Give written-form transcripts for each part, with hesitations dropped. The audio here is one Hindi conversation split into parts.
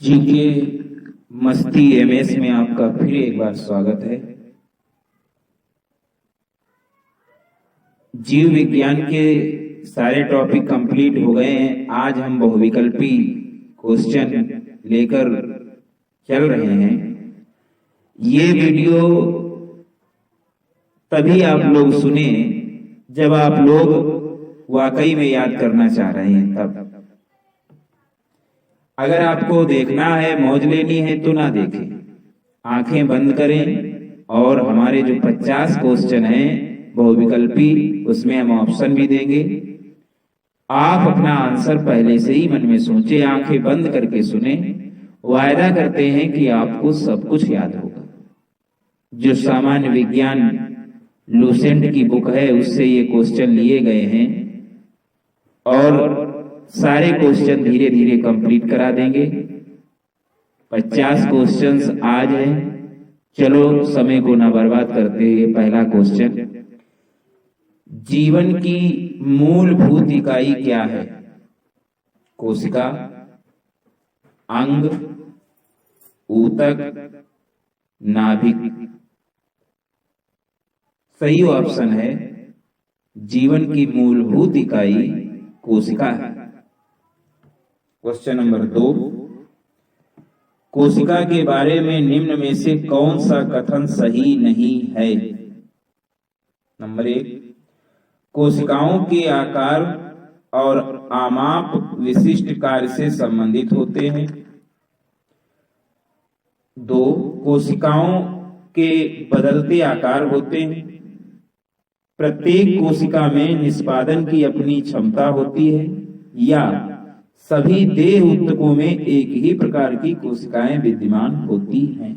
जीके मस्ती एमएस में आपका फिर एक बार स्वागत है। जीव विज्ञान के सारे टॉपिक कंप्लीट हो गए हैं। आज हम बहुविकल्पी क्वेश्चन लेकर चल रहे हैं। ये वीडियो तभी आप लोग सुने जब आप लोग वाकई में याद करना चाह रहे हैं। तब अगर आपको देखना है, मौज लेनी है तो ना देखें, आंखें बंद करें और हमारे जो 50 क्वेश्चन हैं बहुविकल्पी, उसमें हम ऑप्शन भी देंगे। आप अपना आंसर पहले से ही मन में सोचे, आंखें बंद करके सुने। वायदा करते हैं कि आपको सब कुछ याद होगा। जो सामान्य विज्ञान लूसेंट की बुक है उससे ये क्वेश्चन लिए गए हैं और सारे क्वेश्चन धीरे धीरे कंप्लीट करा देंगे। 50 क्वेश्चंस आज हैं। चलो समय को ना बर्बाद करते हुए पहला क्वेश्चन, जीवन की मूलभूत इकाई क्या है? कोशिका, अंग, ऊतक, नाभिक। सही ऑप्शन है जीवन की मूलभूत इकाई कोशिका है। क्वेश्चन नंबर 2, कोशिका के बारे में निम्न में से कौन सा कथन सही नहीं है? नंबर 1, कोशिकाओं के आकार और आमाप विशिष्ट कार्य से संबंधित होते हैं। 2, कोशिकाओं के बदलते आकार होते हैं। प्रत्येक कोशिका में निष्पादन की अपनी क्षमता होती है। या सभी देह ऊतकों में एक ही प्रकार की कोशिकाएं विद्यमान होती हैं।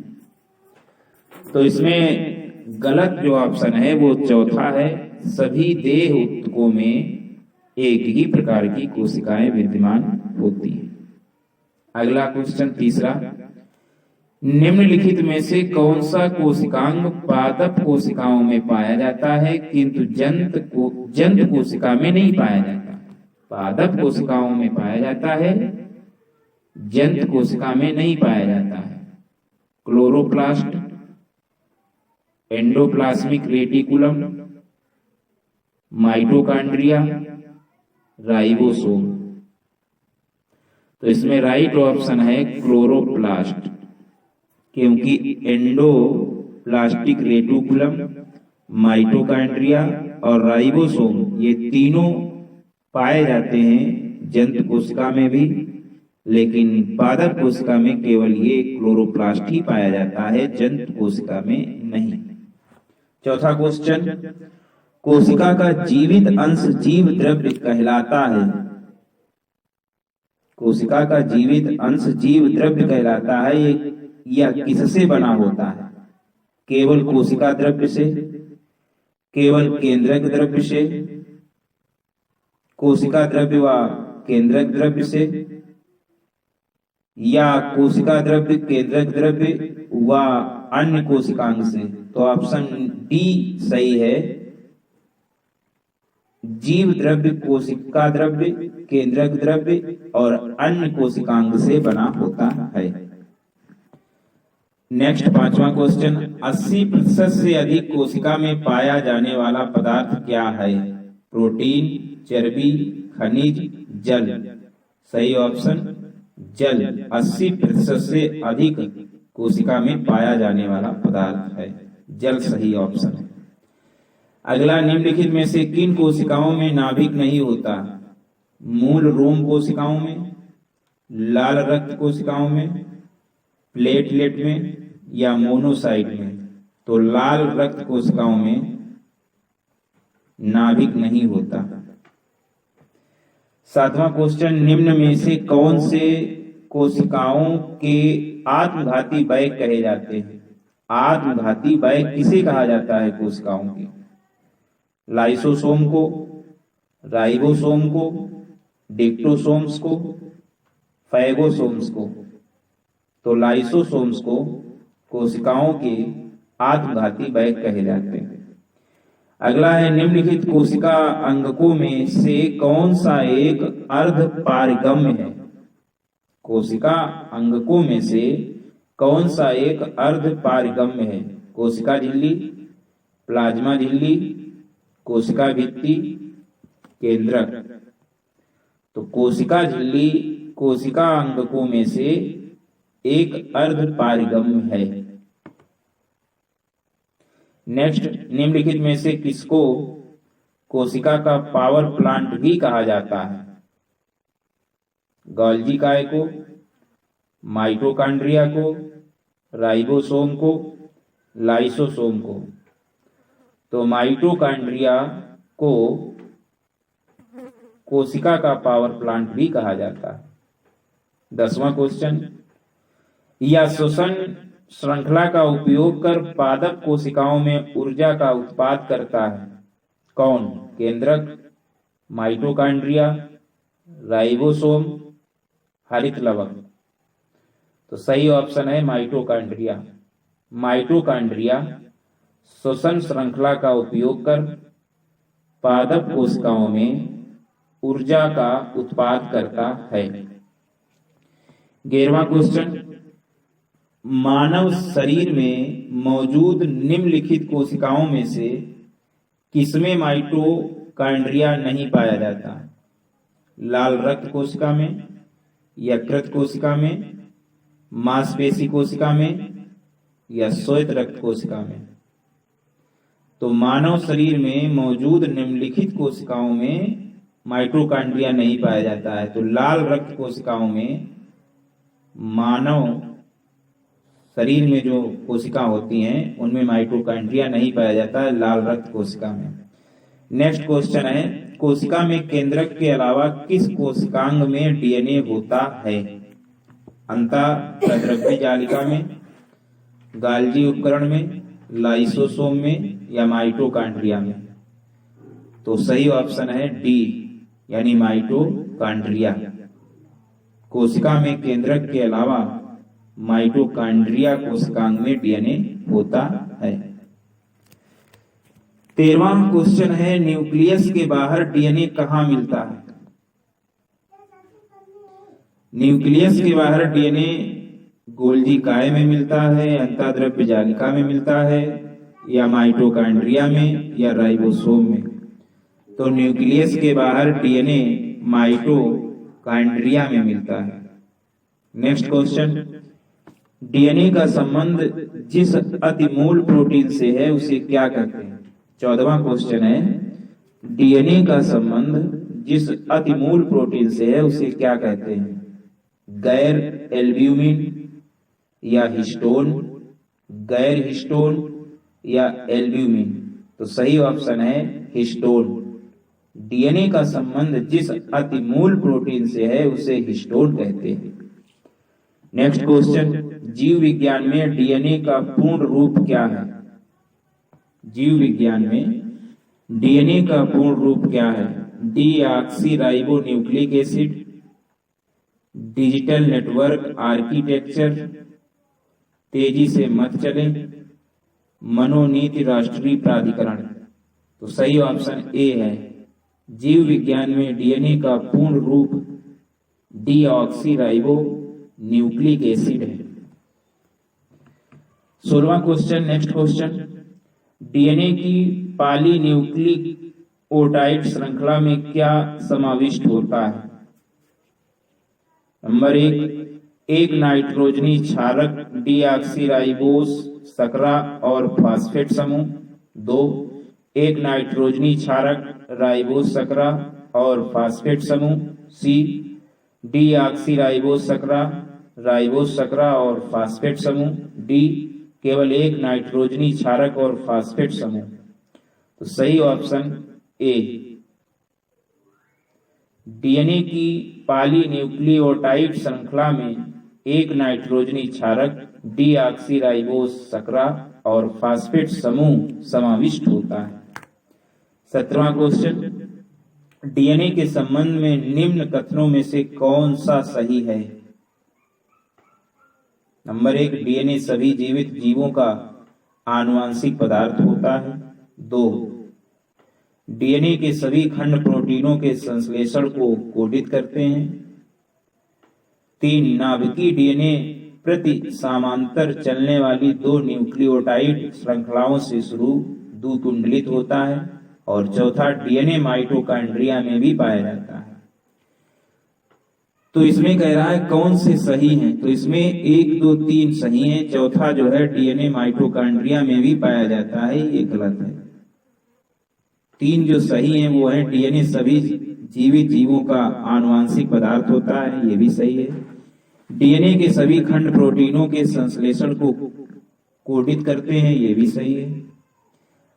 तो इसमें गलत जो ऑप्शन है वो चौथा है, सभी देह ऊतकों में एक ही प्रकार की कोशिकाएं विद्यमान होती हैं। अगला क्वेश्चन तीसरा, निम्नलिखित में से कौन सा कोशिकांग पादप कोशिकाओं में पाया जाता है किंतु जंत कोशिका में नहीं पाया जाता? पादप कोशिकाओं में पाया जाता है, जंत कोशिका में नहीं पाया जाता है। Chloroplast, endoplasmic reticulum, mitochondria, ribosome. तो इसमें राइट ऑप्शन है क्लोरोप्लास्ट, क्योंकि एंडोप्लास्टिक रेटिकुलम, माइटोकॉन्ड्रिया और राइबोसोम ये तीनों पाए जाते हैं जंत कोशिका में भी, लेकिन पादप कोशिका में केवल ये क्लोरोप्लास्ट ही पाया जाता है, जंत कोशिका में नहीं। चौथा क्वेश्चन, कोशिका का जीवित अंश जीव द्रव्य कहलाता है। कोशिका का जीवित अंश जीव द्रव्य कहलाता है। ये या किससे बना होता है? केवल कोशिका द्रव्य से, केवल केंद्रक द्रव्य से, कोशिका द्रव्य व केंद्रक द्रव्य से, या कोशिका द्रव्य, केंद्रक द्रव्य व अन्य कोशिकांग से? तो ऑप्शन डी सही है, जीव द्रव्य कोशिका द्रव्य, केंद्रक द्रव्य और अन्य कोशिकांग से बना होता है। नेक्स्ट पांचवा क्वेश्चन, 80% से अधिक कोशिका में पाया जाने वाला पदार्थ क्या है? प्रोटीन, चर्बी, खनिज, जल। सही ऑप्शन जल। 80% से अधिक कोशिका में पाया जाने वाला पदार्थ है जल, सही ऑप्शन है। अगला, निम्नलिखित में से किन कोशिकाओं में नाभिक नहीं होता? मूल रोम कोशिकाओं में, लाल रक्त कोशिकाओं में, प्लेटलेट में या मोनोसाइट में? तो लाल रक्त कोशिकाओं में नाभिक नहीं होता। सातवां क्वेश्चन, निम्न में से कौन से कोशिकाओं के आत्मघाती बैग कहे जाते हैं? आत्मघाती बैग किसे कहा जाता है कोशिकाओं के? लाइसोसोम को, राइबोसोम को, डिक्टोसोम्स को, फैगोसोम्स को? तो लाइसोसोम्स को कोशिकाओं के आत्मघाती बैग कहे जाते हैं। अगला है, निम्नलिखित कोशिका अंगकों में से कौन सा एक अर्ध पारगम्य है? कोशिका अंगकों में से कौन सा एक अर्ध पारगम्य है? कोशिका झिल्ली, प्लाज्मा झिल्ली, कोशिका भित्ति, केंद्रक। तो कोशिका झिल्ली कोशिका अंगकों में से एक अर्ध पारगम्य है। नेक्स्ट, निम्नलिखित में से किसको कोशिका का पावर प्लांट भी कहा जाता है? गोल्जी काय को, माइटोकॉन्ड्रिया को, राइबोसोम को, लाइसोसोम को? तो माइटोकॉन्ड्रिया को कोशिका का पावर प्लांट भी कहा जाता है। 10वां क्वेश्चन, यह श्वसन श्रृंखला का उपयोग कर पादप कोशिकाओं में ऊर्जा का उत्पाद करता है। कौन? केंद्रक, माइटोकॉन्ड्रिया, राइबोसोम, हरित लवक? तो सही ऑप्शन है माइटोकॉन्ड्रिया। माइटोकॉन्ड्रिया श्वसन श्रृंखला का उपयोग कर पादप कोशिकाओं में ऊर्जा का उत्पाद करता है। 11वां क्वेश्चन, मानव शरीर में मौजूद निम्नलिखित कोशिकाओं में से किसमें माइटोकॉन्ड्रिया नहीं पाया जाता? लाल रक्त कोशिका में, यकृत कोशिका में, मांसपेशी कोशिका में, या श्वेत रक्त कोशिका में? तो मानव शरीर में मौजूद निम्नलिखित कोशिकाओं में माइटोकॉन्ड्रिया नहीं पाया जाता है। तो लाल रक्त कोशिकाओं में, मानव शरीर में जो कोशिका होती हैं उनमें माइटोकॉन्ड्रिया नहीं पाया जाता है, लाल रक्त कोशिका में। नेक्स्ट क्वेश्चन है, कोशिका में केंद्रक के अलावा किस कोशिकांग में डीएनए होता है? अंतःद्रव्य जालिका में, गाल्जी उपकरण में, लाइसोसोम में, या माइटोकॉन्ड्रिया में? तो सही ऑप्शन है डी, यानी माइटोकॉन्ड्रिया। कोशिका में केंद्रक के अलावा माइटोकॉन्ड्रिया कोशिकांग में डीएनए होता है। 13वां क्वेश्चन है, न्यूक्लियस के बाहर डीएनए कहाँ मिलता है? न्यूक्लियस के बाहर डीएनए गोल्जी काय में मिलता है, अंतःद्रव्य जालिका में मिलता है, या माइटोकॉन्ड्रिया में, या राइबोसोम में? तो न्यूक्लियस के बाहर डीएनए माइटोकॉन्ड्रिया में मिलता है। नेक्स्ट क्वेश्चन, डीएनए का संबंध जिस अतिमूल प्रोटीन से है उसे क्या कहते हैं? 14वां क्वेश्चन है, डीएनए का संबंध जिस अतिमूल प्रोटीन से है उसे क्या कहते हैं? गैर एल्ब्यूमिन या हिस्टोन, गैर हिस्टोन या एल्ब्यूमिन? तो सही ऑप्शन है हिस्टोन। डीएनए का संबंध जिस अतिमूल प्रोटीन से है उसे हिस्टोन कहते हैं। नेक्स्ट क्वेश्चन, जीव विज्ञान में डीएनए का पूर्ण रूप क्या है? जीव विज्ञान में डीएनए का पूर्ण रूप क्या है? Deoxyribo nucleic acid, digital network architecture, तेजी से मत चले, मनोनीति राष्ट्रीय प्राधिकरण? तो सही ऑप्शन ए है। जीव विज्ञान में डीएनए का पूर्ण रूप डीऑक्सीराइबो न्यूक्लिक एसिड है। 16वां क्वेश्चन, नेक्स्ट क्वेश्चन, डीएनए की पॉलीन्यूक्लियोटाइड श्रृंखला में क्या समाविष्ट होता है? नंबर 1, एक नाइट्रोजनी क्षारक डीऑक्सीराइबोस सकरा और फास्फेट समूह। 2, एक नाइट्रोजनी क्षारक राइबोस सकरा और फास्फेट समूह। सी, डीऑक्सीराइबोस सकरा, राइबोस सकरा और फास्फेट समूह। डी, केवल एक नाइट्रोजनी क्षारक और फास्फेट समूह। तो सही ऑप्शन ए। डीएनए की पॉलीन्यूक्लियोटाइड श्रृंखला में एक नाइट्रोजनी क्षारक डीऑक्सीराइबोस सकरा और फास्फेट समूह समाविष्ट होता है। 17वां क्वेश्चन, डीएनए के संबंध में निम्न कथनों में से कौन सा सही है? नंबर 1, डीएनए सभी जीवित जीवों का आनुवांशिक पदार्थ होता है। 2, डीएनए के सभी खंड प्रोटीनों के संश्लेषण को कोडित करते हैं। 3 नाभिकीय डीएनए प्रति समांतर चलने वाली 2 न्यूक्लियोटाइड श्रृंखलाओं से शुरू द्विकुंडलित होता है। और चौथा डीएनए माइटोकॉन्ड्रिया में भी पाया जाता है। तो इसमें कह रहा है कौन से सही हैं, तो इसमें 1 2 3 सही हैं, चौथा जो है डीएनए माइटोकॉन्ड्रिया में भी पाया जाता है, ये गलत है। 3 जो सही हैं वो है डीएनए सभी जीवित जीवों का आनुवांशिक पदार्थ होता है, ये भी सही है। डीएनए के सभी खंड प्रोटीनों के संश्लेषण को कोडित करते हैं, ये भी सही है।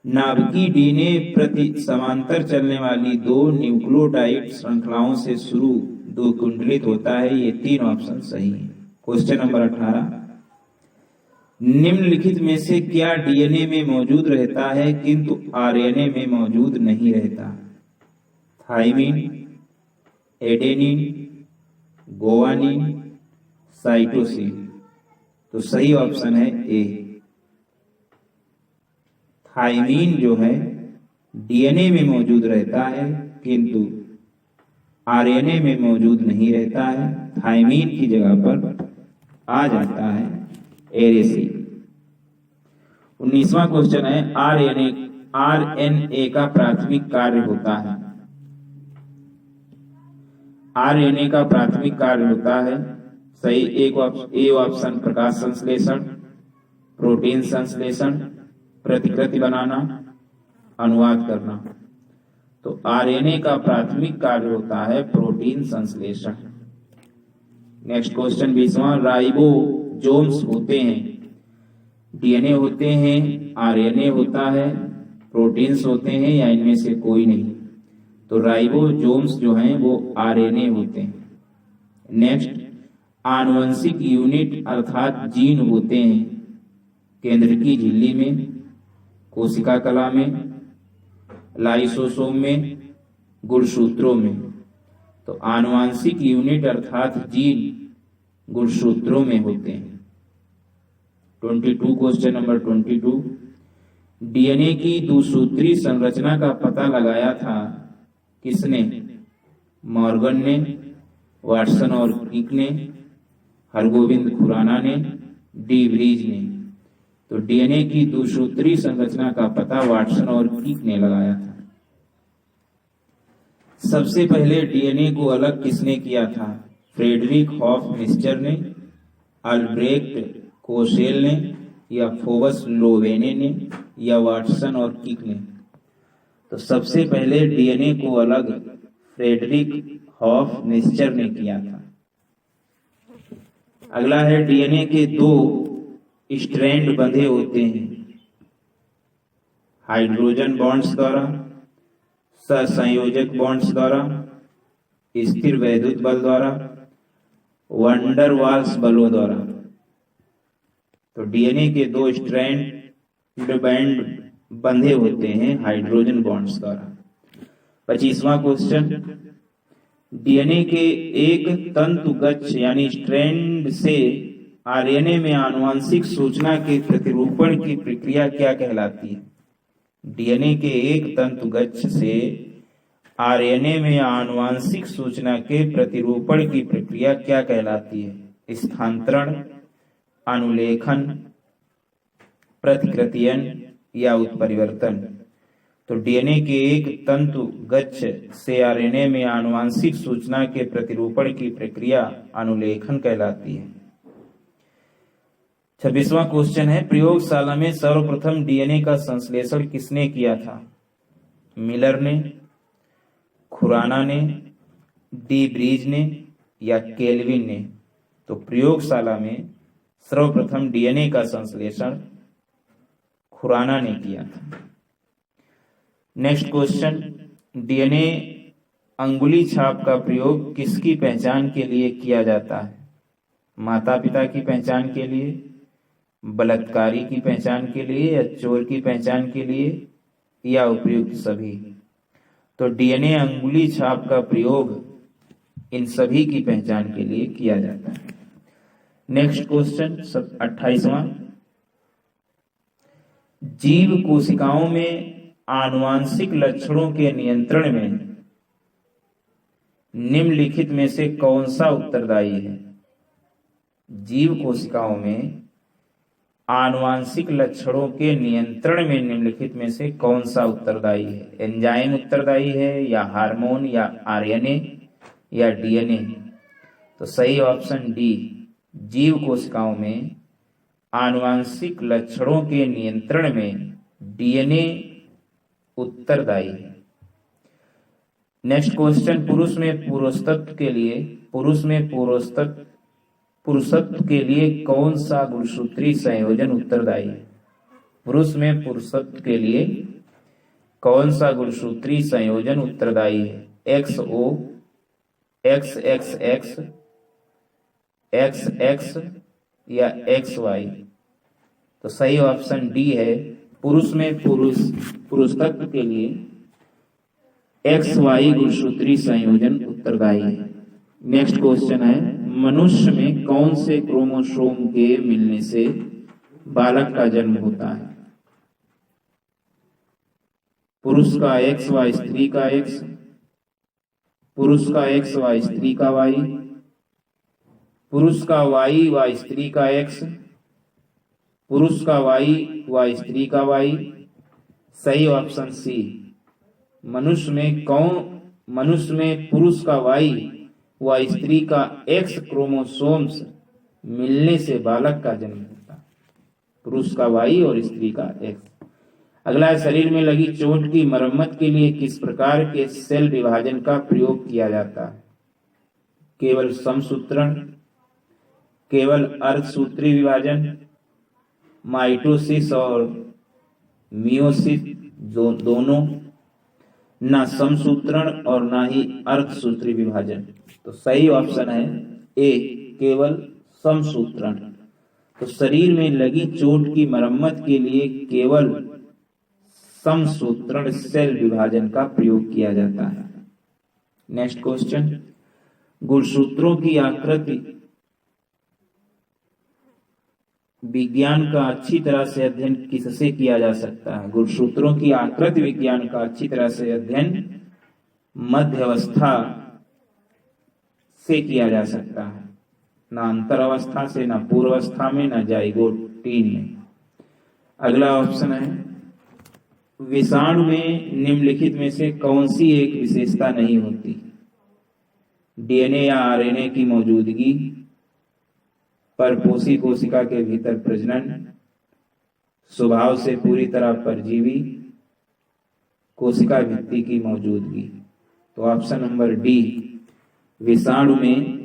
नाभिकीय डीएनए प्रति समांतर चलने वाली 2 न्यूक्लियोटाइड श्रृंखलाओं से शुरू द्विकुंडलित होता है, ये 3 ऑप्शन सही है। क्वेश्चन नंबर 18, निम्नलिखित में से क्या डीएनए में मौजूद रहता है किंतु आरएनए में मौजूद नहीं रहता? Thymine, adenine, guanine, cytosine. तो सही ऑप्शन है ए। थाइमिन जो है डीएनए में मौजूद रहता है किंतु आरएनए में मौजूद नहीं रहता है, थाइमिन की जगह पर आ जाता है एरेसिन। 19वां क्वेश्चन है आरएनए का प्राथमिक कार्य होता है। आरएनए का प्राथमिक कार्य होता है सही ए ऑप्शन प्रकाश संश्लेषण, प्रोटीन संश्लेषण, प्रतिकृति बनाना, अनुवाद करना। तो आरएनए का प्राथमिक कार्य होता है प्रोटीन संश्लेषण। नेक्स्ट क्वेश्चन 20वां, राइबोसोम्स होते हैं, डीएनए होते हैं, आरएनए होता है, प्रोटीन्स होते हैं या इनमें से कोई नहीं? तो राइबोसोम्स जो हैं वो आरएनए होते हैं। नेक्स्ट, आनुवंशिक यूनिट अर्थात जीन होते हैं केंद्र की झिल्ली में, कोशिका कला में, लाइसोसोम में, गुणसूत्रों में। तो आनुवंशिक यूनिट अर्थात जीन गुणसूत्रों में होते हैं। 22 क्वेश्चन नंबर 22, डीएनए की द्विसूत्री संरचना का पता लगाया था किसने? मॉर्गन ने, वाटसन और क्रिक ने, हरगोविंद खुराना ने, डी ब्रीज ने। तो डीएनए की द्विसूत्री संरचना का पता वाटसन और क्रिक ने लगाया था। सबसे पहले डीएनए को अलग किसने किया था? फ्रेडरिक हॉफमिस्टर ने, अल्ब्रेक्ट कोशेल ने, या फोबस लोवेने ने, या वाटसन और क्रिक ने? तो सबसे पहले डीएनए को अलग फ्रेडरिक हॉफमिस्टर ने किया था। अगला है डीएनए के 2 स्ट्रैंड बंधे होते हैं हाइड्रोजन बॉन्ड्स द्वारा, सहसंयोजक बॉन्ड्स द्वारा, स्थिर वैद्युत बल द्वारा, वंडर वाल्स बलों द्वारा। तो डीएनए के 2 स्ट्रैंड बैंड बंधे होते हैं हाइड्रोजन बॉन्ड्स द्वारा। 25वां क्वेश्चन, डीएनए के एक तंतुगच्छ यानी स्ट्रैंड से आरएनए में आनुवंशिक सूचना के प्रतिरूपण की प्रक्रिया क्या कहलाती है? डीएनए के एक तंतुगच्छ से आरएनए में आनुवंशिक सूचना के प्रतिरूपण की प्रक्रिया क्या कहलाती है? स्थानांतरण, अनुलेखन, प्रतिकृतियन या उत्परिवर्तन? तो डीएनए के एक तंतुगच्छ से आरएनए में आनुवंशिक सूचना के प्रतिरूपण की प्रक्रिया अनुलेखन कहलाती है। 26वां क्वेश्चन है, प्रयोगशाला में सर्वप्रथम डीएनए का संश्लेषण किसने किया था? मिलर ने, खुराना ने, डी ब्रीज ने, या केल्विन ने? तो प्रयोगशाला में सर्वप्रथम डीएनए का संश्लेषण खुराना ने किया था। नेक्स्ट क्वेश्चन, डीएनए अंगुली छाप का प्रयोग किसकी पहचान के लिए किया जाता है? माता पिता की पहचान के लिए, बलात्कारी की पहचान के लिए, या चोर की पहचान के लिए, या उपयुक्त सभी? तो डीएनए अंगुली छाप का प्रयोग इन सभी की पहचान के लिए किया जाता है। नेक्स्ट क्वेश्चन 28वां, जीव कोशिकाओं में आनुवांशिक लक्षणों के नियंत्रण में निम्नलिखित में से कौन सा उत्तरदायी है? जीव कोशिकाओं में आनुवांशिक लक्षणों के नियंत्रण में निम्नलिखित में से कौन सा उत्तरदायी है? एंजाइम उत्तरदायी है, या हार्मोन, या आरएनए, या डीएनए? तो सही ऑप्शन डी, जीव कोशिकाओं में आनुवांशिक लक्षणों के नियंत्रण में डीएनए उत्तरदायी है। नेक्स्ट क्वेश्चन, पुरुषत्व के लिए कौन सा गुणसूत्रीय संयोजन उत्तरदायी है? पुरुष में पुरुषत्व के लिए कौन सा गुणसूत्रीय संयोजन उत्तरदायी है? XO, XXX, XX या XY? तो सही ऑप्शन डी है, पुरुष में पुरुषत्व के लिए XY गुणसूत्रीय संयोजन उत्तरदायी है। नेक्स्ट क्वेश्चन है, मनुष्य में कौन से क्रोमोसोम के मिलने से बालक का जन्म होता है? पुरुष का XY, स्त्री का X, पुरुष का XY, स्त्री का Y, पुरुष का Y स्त्री का X, पुरुष का Y स्त्री का Y? सही ऑप्शन सी, मनुष्य में पुरुष का Y स्त्री का X क्रोमोसोम्स मिलने से बालक का जन्म होता है। पुरुष का Y और स्त्री का X। अगला है, शरीर में लगी चोट की मरम्मत के लिए किस प्रकार के सेल विभाजन का प्रयोग किया जाता है? केवल समसूत्रण, केवल अर्धसूत्री विभाजन, माइटोसिस और मियोसिस दोनों, ना समसूत्रण और ना ही अर्धसूत्री विभाजन? तो सही ऑप्शन है ए, केवल समसूत्रण। तो शरीर में लगी चोट की मरम्मत के लिए केवल समसूत्रण सेल विभाजन का प्रयोग किया जाता है। नेक्स्ट क्वेश्चन, गुणसूत्रों की आकृति विज्ञान का अच्छी तरह से अध्ययन किससे किया जा सकता है? गुणसूत्रों की आकृति विज्ञान का अच्छी तरह से अध्ययन मध्यावस्था से किया जा सकता है, ना अंतरावस्था से, ना पूर्वावस्था में, ना जाइगोट-टीन में। अगला ऑप्शन है, विषाणु में निम्नलिखित में से कौन सी एक विशेषता नहीं होती? डीएनए या आरएनए की मौजूदगी, परपोषी कोशिका के भीतर प्रजनन, स्वभाव से पूरी तरह परजीवी, कोशिका भित्ति की मौजूदगी? तो ऑप्शन नंबर डी, विषाणु में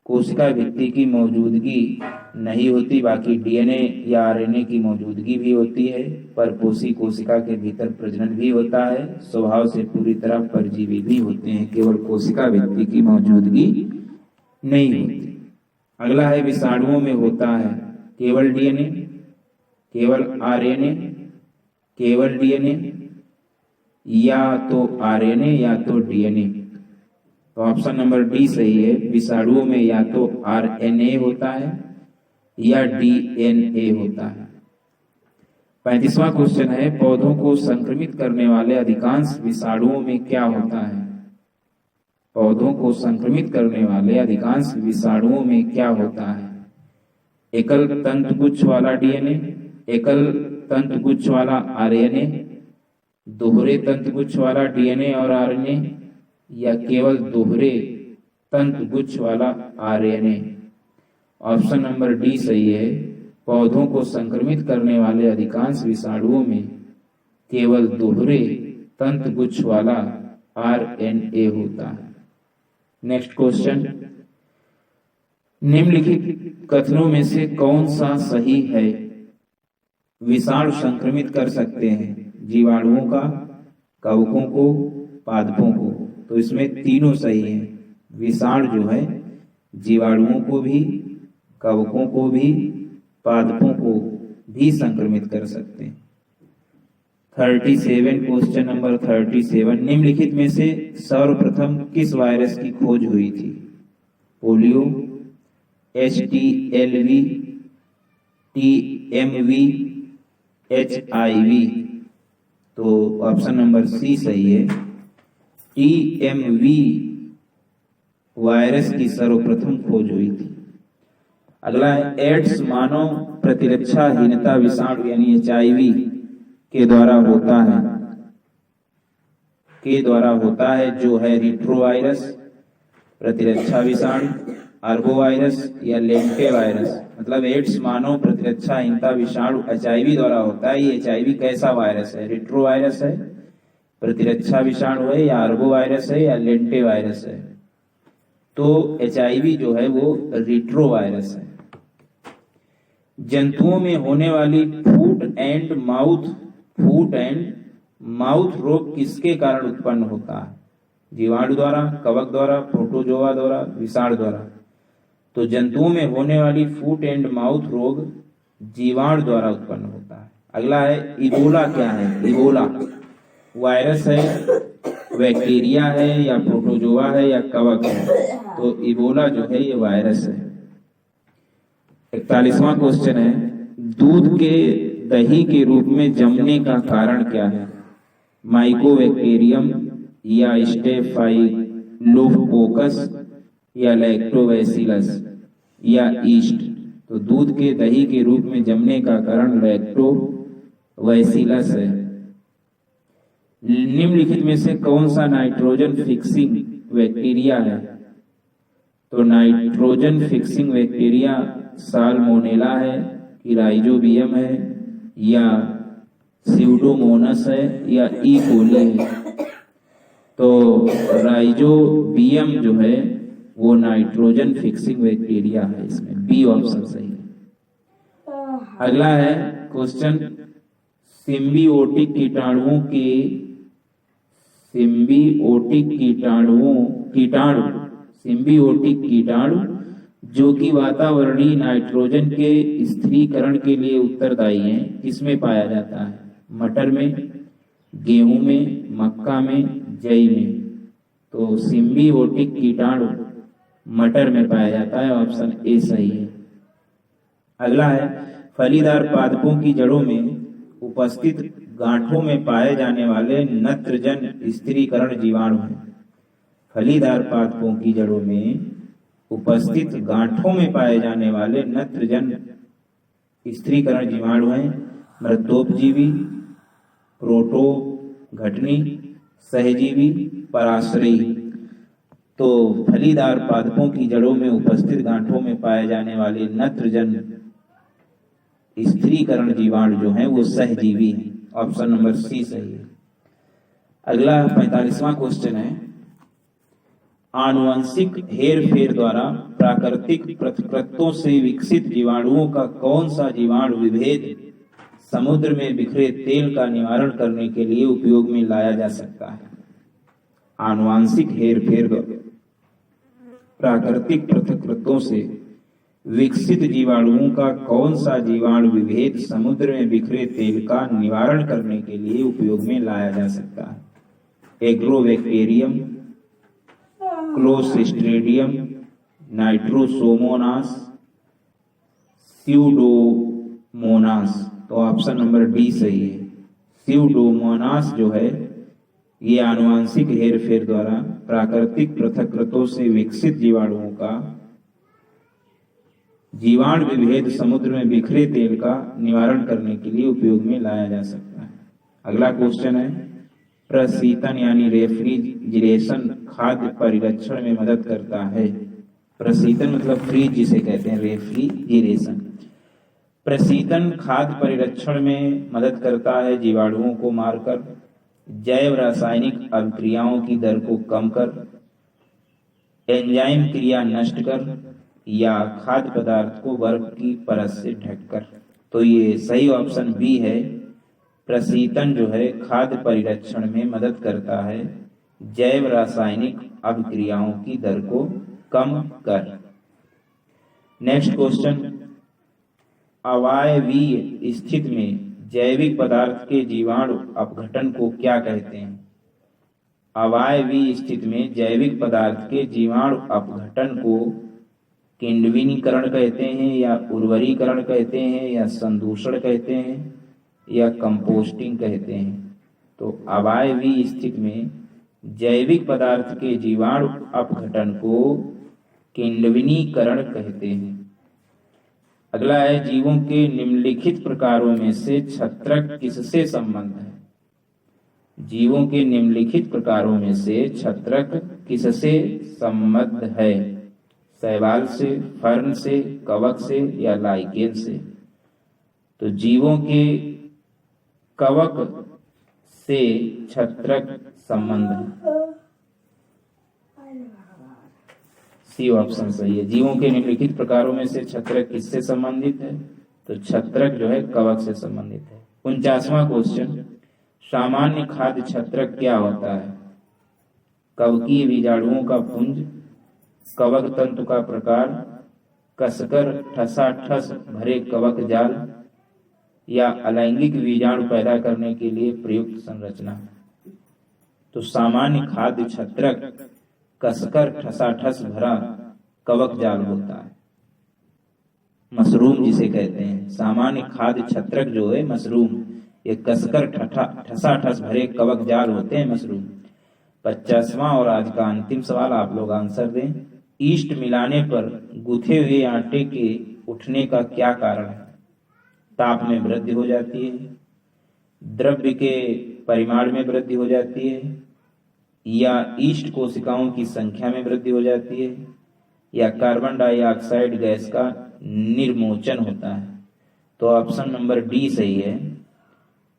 कोशिका भित्ति की मौजूदगी नहीं होती, बाकी डीएनए या आरएनए की मौजूदगी भी होती है, परपोषी कोशिका के भीतर प्रजनन भी होता है, स्वभाव से पूरी तरह परजीवी भी होते हैं, केवल कोशिका भित्ति की मौजूदगी नहीं होती। अगला है, विषाणुओं में होता है केवल डीएनए, केवल आरएनए, केवल डीएनए, या तो आरएनए या तो डीएनए? तो ऑप्शन नंबर डी सही है, विषाणुओं में या तो आरएनए होता है या डीएनए होता है। 35वां क्वेश्चन है, पौधों को संक्रमित करने वाले अधिकांश विषाणुओं में क्या होता है? पौधों को संक्रमित करने वाले अधिकांश विषाणुओं में क्या होता है? एकल तंतुगुच्छ वाला डीएनए, एकल तंतुगुच्छ वाला आरएनए, दोहरे तंतुगुच्छ वाला डीएनए और आरएनए, या केवल दोहरे तंतुगुच्छ वाला आरएनए? ऑप्शन नंबर डी सही है, पौधों को संक्रमित करने वाले अधिकांश विषाणुओं में केवल दोहरे तंतुगुच्छ वाला आरएनए होता है। नेक्स्ट क्वेश्चन, निम्नलिखित कथनों में से कौन सा सही है? विषाणु संक्रमित कर सकते हैं जीवाणुओं का, कवकों को, पादपों को। तो इसमें तीनों सही हैं। विषाणु जो है जीवाणुओं को भी, कवकों को भी, पादपों को भी संक्रमित कर सकते हैं। 37 क्वेश्चन नंबर 37, निम्नलिखित में से सर्वप्रथम किस वायरस की खोज हुई थी? Polio, HTLV, TMV, HIV? तो ऑप्शन नंबर सी सही है, TMV वायरस की सर्वप्रथम खोज हुई थी। अगला है एड्स मानव प्रतिरक्षाहीनता विषाणु यानी HIV के द्वारा होता है जो है रिट्रोवायरस, प्रतिरक्षा विषाणु, आर्बोवायरस या लेंटेवायरस। मतलब एड्स मानव प्रतिरक्षाहीनता विषाणु HIV द्वारा होता है। ये HIV कैसा वायरस है? रिट्रोवायरस है, प्रतिरक्षा विषाणु है, या आर्बोवायरस है, या लेंटेवायरस है? तो HIV जो है वो रिट्रोवायरस है। जंतुओं में होने वाली फूट एंड माउथ रोग किसके कारण उत्पन्न होता है? जीवाणु द्वारा, कवक द्वारा, प्रोटोजोआ द्वारा, विषाणु द्वारा। तो जंतुओं में होने वाली फूट एंड माउथ रोग जीवाणु द्वारा उत्पन्न होता है। अगला है इबोला क्या है? इबोला वायरस है, बैक्टीरिया है, या प्रोटोजोआ है, या कवक है? तो इबोला जो है ये वायरस है। 41वां क्वेश्चन है दूध के दही के रूप में जमने का कारण क्या है? माइकोबैक्टीरियम या स्टेफाइलोकोकस या लैक्टोबैसिलस या ईस्ट? तो दूध के दही के रूप में जमने का कारण लैक्टोबैसिलस है। निम्नलिखित में से कौन सा नाइट्रोजन फिक्सिंग बैक्टीरिया है? तो नाइट्रोजन फिक्सिंग बैक्टीरिया साल्मोनेला है, कि राइजोबियम है, या स्यूडोमोनास है, या ई कोली है? तो राइजोबियम जो है वो नाइट्रोजन फिक्सिंग बैक्टीरिया है। इसमें बी ऑप्शन सही है। अगला है क्वेश्चन सिम्बियोटिक कीटाणु जो कि वातावरणीय नाइट्रोजन के स्थिरीकरण के लिए उत्तरदायी हैं, किसमें पाया जाता है? मटर में, गेहूं में, मक्का में, जई में? तो सिम्बियोटिक कीटाणु मटर में पाया जाता है, ऑप्शन ए सही है। अगला है फलीदार पादपों की जड़ों में उपस्थित गांठों में पाए जाने वाले नत्रजन स्थिरीकरण जीवाणु हैं। फलीदार पादपों की जड़ों में उपस्थित गांठों में पाए जाने वाले नत्रजन स्थिरीकरण जीवाणु हैं मृतोपजीवी, प्रोटोघटनी, सहजीवी, पराश्रयी। तो फलीदार पादपों की जड़ों में उपस्थित गांठों में पाए जाने वाले नत्रजन स्थिरीकरण जीवाणु जो हैं वो सहजीवी हैं, ऑप्शन नंबर सी सही है। अगला 45वां क्वेश्चन है आनुवंशिक हेरफेर द्वारा प्राकृतिक पृथक्कृतों से विकसित जीवाणुओं का कौन सा जीवाणु विभेद समुद्र में बिखरे तेल का निवारण करने के लिए उपयोग में लाया जा सकता है? आनुवंशिक हेरफेर द्वारा प्राकृतिक पृथक्कृतों से विकसित जीवाणुओं का कौन सा जीवाणु विभेद समुद्र में बिखरे तेल का निवारण करने के लिए उपयोग में लाया जा सकता है? Agrobacterium, clostridium, Nitrosomonas, Pseudomonas? तो ऑप्शन नंबर डी सही है। स्यूडोमोनास जो है ये आनुवंशिक हेरफेर द्वारा प्राकृतिक पृथक्कृतों से विकसित जीवाणुओं का जीवाणु विभेद समुद्र में बिखरे तेल का निवारण करने के लिए उपयोग में लाया जा सकता है। अगला क्वेश्चन है प्रशीतन यानी रेफ्रिजरेशन खाद्य परिरक्षण में मदद करता है। प्रशीतन मतलब फ्रीज जिसे कहते हैं, रेफ्रिजरेशन। प्रशीतन खाद्य परिरक्षण में मदद करता है जीवाणुओं को मारकर, जैव रासायनिक अभिक्रियाओं की दर को कम कर, एंजाइम क्रिया नष्ट कर, या खाद्य पदार्थ को बर्फ की परत से ढककर। तो ये सही ऑप्शन बी है। प्रशीतन जो है खाद्य परिरक्षण में मदद करता है जैव रासायनिक अभिक्रियाओं की दर को कम कर। नेक्स्ट क्वेश्चन अवायवीय स्थिति में जैविक पदार्थ के जीवाणु अपघटन को क्या कहते हैं? अवायवीय स्थिति में जैविक पदार्थ के जीवाणु अपघटन को किण्विनीकरण कहते हैं, या उर्वरीकरण कहते हैं, या संदूषण कहते हैं, या कंपोस्टिंग कहते हैं? तो अवायवीय स्थिति में जैविक पदार्थ के जीवाणु अपघटन को किण्विनीकरण कहते हैं। अगला है जीवों के निम्नलिखित प्रकारों में से छत्रक किससे संबंध है? जीवों के निम्नलिखित प्रकारों में से छत्रक किससे संबद्ध है? शैवाल से, फर्न से, कवक से या लाइकेन से? तो जीवों के कवक से छत्रक संबंध है। सी ऑप्शन सही है। जीवों के निम्नलिखित प्रकारों में से छत्रक किससे संबंधित है? तो छत्रक जो है कवक से संबंधित है। 49वां क्वेश्चन, सामान्य खाद्य छत्रक क्या होता है? कवकीय बीजाणुओं का पुंज, कवक तंतु का प्रकार, कसकर ठसाठस भरे कवक जाल या अलैंगिक बीजाणु पैदा करने के लिए प्रयुक्त संरचना? तो सामान्य खाद्य छत्रक कसकर ठसाठस भरा कवक जाल होता है, मशरूम जिसे कहते हैं। सामान्य खाद्य छत्रक जो है मशरूम, ये कसकर ठसाठस भरे कवक जाल होते हैं मशरूम। 50वां और आज का अंतिम सवाल, आप लोग आंसर दें। ईस्ट मिलाने पर गूथे हुए आटे के उठने का क्या कारण है? ताप में वृद्धि हो जाती है, द्रव्य के परिमाण में वृद्धि हो जाती है, या ईस्ट कोशिकाओं की संख्या में वृद्धि हो जाती है, या कार्बन डाइऑक्साइड गैस का निर्मोचन होता है? तो ऑप्शन नंबर डी सही है।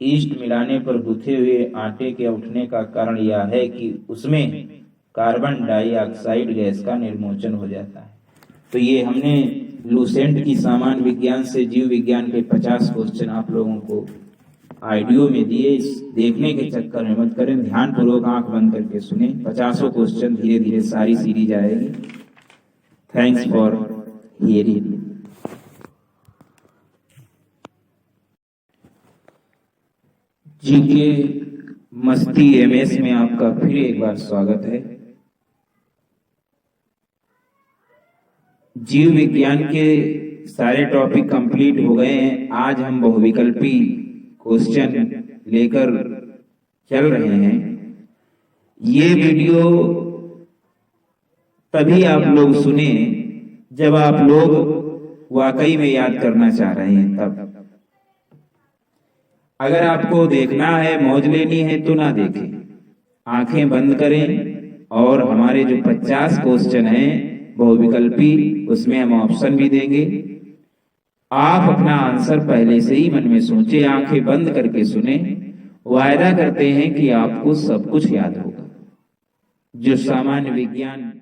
ईस्ट मिलाने पर गूथे हुए आटे के उठने का कारण यह है कि उसमें कार्बन डाइऑक्साइड गैस का निर्मोचन हो जाता है। तो ये हमने लूसेंट की सामान्य विज्ञान से जीव विज्ञान के 50 क्वेश्चन आप लोगों को ऑडियो में दिए। इस देखने के चक्कर में मत करें, ध्यानपूर्वक आंख बंद करके सुने। 50 क्वेश्चन धीरे धीरे सारी सीरीज आएगी। Thanks for hearing. जीके मस्ती एमएस में आपका फिर एक बार स्वागत है। जीव विज्ञान के सारे टॉपिक कंप्लीट हो गए हैं। आज हम बहुविकल्पी क्वेश्चन लेकर चल रहे हैं। ये वीडियो तभी आप लोग सुने जब आप लोग वाकई में याद करना चाह रहे हैं तब। अगर आपको देखना है, मौज लेनी है तो ना देखें, आंखें बंद करें और हमारे जो 50 क्वेश्चन हैं बहुविकल्पी, उसमें हम ऑप्शन भी देंगे। आप अपना आंसर पहले से ही मन में सोचे, आंखें बंद करके सुने। वायदा करते हैं कि आपको सब कुछ याद होगा। जो सामान्य विज्ञान